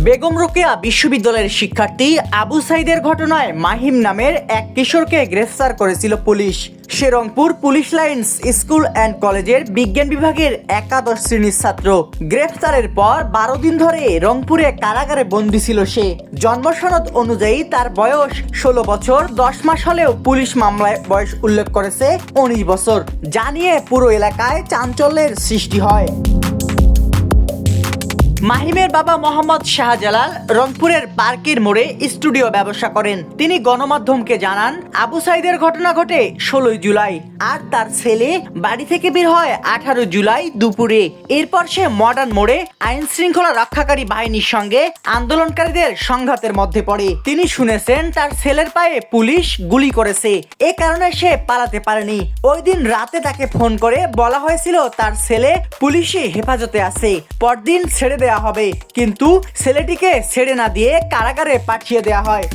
বেগম রোকেয়া বিশ্ববিদ্যালয়ের শিক্ষার্থী আবু সাইদের ঘটনায় মাহিম নামের এক কিশোরকে গ্রেফতার করেছিল পুলিশ। সে Rangpur police lines school and কলেজের বিজ্ঞান বিভাগের একাদশ শ্রেণীর ছাত্র। গ্রেফতারের পর ১২ দিন ধরে রংপুরে কারাগারে বন্দী ছিল সে। জন্মসনদ অনুযায়ী তার বয়স ১৬ বছর ১০ মাস হলেও পুলিশ মামলায় বয়স উল্লেখ করেছে ১৯ বছর, যা নিয়ে পুরো এলাকায় চাঞ্চল্যের সৃষ্টি হয়। মাহিমের বাবা মোহাম্মদ শাহজালাল রংপুরের পার্কের মোড়ে স্টুডিও ব্যবসা করেন। তিনি গণমাধ্যমকে জানান, আবু সাইদের ঘটনা ঘটে ১৬ জুলাই আর তার ছেলে বাড়ি থেকে বের হয় ১৮ জুলাই দুপুরে। এরপর সে মডার্ন মোড়ে আইন শৃঙ্খলা রক্ষাকারী বাহিনীর সঙ্গে আন্দোলনকারীদের সংঘাতের মধ্যে পড়ে। তিনি শুনেছেন তার ছেলের পায়ে পুলিশ গুলি করেছে, এ কারণে সে পালাতে পারেনি। ওই দিন রাতে তাকে ফোন করে বলা হয়েছিল তার ছেলে পুলিশি হেফাজতে আছে, পরদিন ছেড়ে দেয়া হবে, কিন্তু ছেলেটিকে ছেড়ে না দিয়ে কারাগারে পাঠিয়ে দেয়া হয়।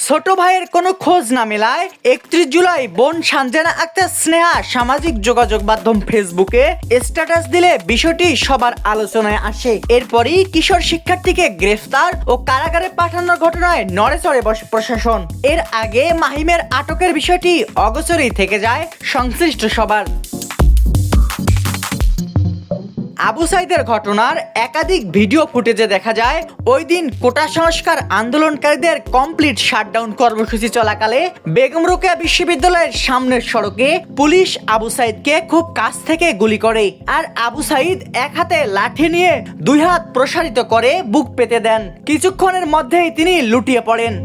ছোট ভাইয়ের কোনো খোঁজ না মেলায় ৩১ জুলাই বোন সানজানা আক্তার স্নেহা সামাজিক যোগাযোগ মাধ্যম ফেসবুকে স্ট্যাটাস দিলে বিষয়টি সবার আলোচনায় আসে। এরপরই কিশোর শিক্ষার্থীকে গ্রেফতার ও কারাগারে পাঠানোর ঘটনায় নড়েচড়ে বসে প্রশাসন। এর আগে মাহিমের আটকের বিষয়টি অগোচরেই থেকে যায় সংশ্লিষ্ট সবার। আবু সাইদের ঘটনার একাধিক ভিডিও ফুটেজে দেখা যায় ওই দিন কোটা সংস্কার আন্দোলনকারীদের কমপ্লিট শাটডাউন কর্মসূচি চলাকালে বেগম রোকেয়া বিশ্ববিদ্যালয়ের সামনের সড়কে পুলিশ আবু সাইদকে খুব কাছ থেকে গুলি করে, আর আবু সাইদ এক হাতে লাঠি নিয়ে ২ হাত প্রসারিত করে বুক পেতে দেন। কিছুক্ষণের মধ্যেই তিনি লুটিয়ে পড়েন।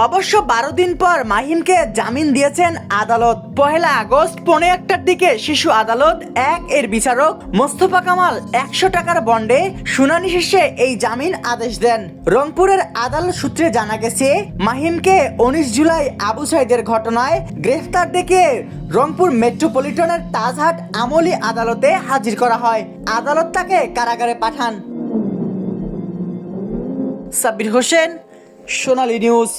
অবশ্য ১২ দিন পর মাহিমকে জামিন দিয়েছেন আদালত। ১ আগস্ট ১:১টার দিকে শিশু আদালত ১ এর বিচারক মোস্তফা কামাল ১০০ টাকার বন্ডে শুনানি শেষে এই জামিন আদেশ দেন। রংপুরের আদালত সূত্রে জানা গেছে, মাহিমকে ১৯ জুলাই আবু সাইদের ঘটনায় গ্রেফতার ডেকে রংপুর মেট্রোপলিটনের তাজহাট আমলি আদালতে হাজির করা হয়। আদালত তাকে কারাগারে পাঠান। সাব্বির হোসেন, সোনালী নিউজ।